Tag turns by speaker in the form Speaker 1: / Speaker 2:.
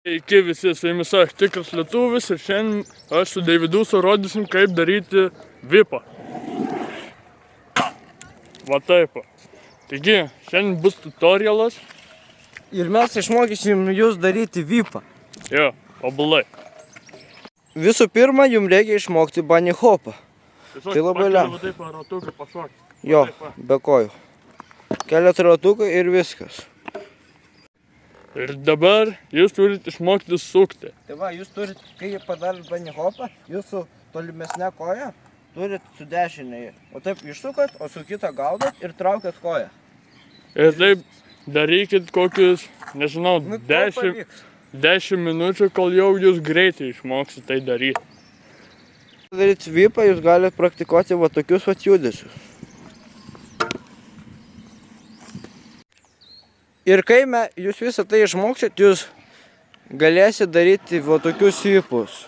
Speaker 1: Sveiki visi, su jumis aš tikras lietuvis ir šiandien aš su Deividu rodysim, kaip daryti vipą. Va taip. Taigi, šiandien bus tutorialas.
Speaker 2: Ir mes išmokysim jūs daryti vipą.
Speaker 1: Jo, tobulai.
Speaker 2: Visų pirma, jums reikia išmokti bunny hopą.
Speaker 1: Tiesiog
Speaker 2: Tai labai lengva.
Speaker 1: Va taip ratuką pašokti.
Speaker 2: Jo, be kojų. Keletą ratukų ir viskas.
Speaker 1: Ir dabar jūs turite išmokti sukti.
Speaker 2: Tai va, jūs turite, kai padarėt bunny hopą, jūsų tolimesnė koja turit su dešinėje. O taip išsukat, o su kitą gaudat ir traukiat koją.
Speaker 1: Ir taip darykit kokius, nežinau,
Speaker 2: Nu, kol
Speaker 1: 10
Speaker 2: pavyks.
Speaker 1: minučių, kol jau jūs greitai išmoksite tai daryti.
Speaker 2: Daryti vipą jūs galite praktikuoti va tokius va judesius. Ir kai jūs visą tai išmoksit, jūs galėsite daryti va tokius vipus.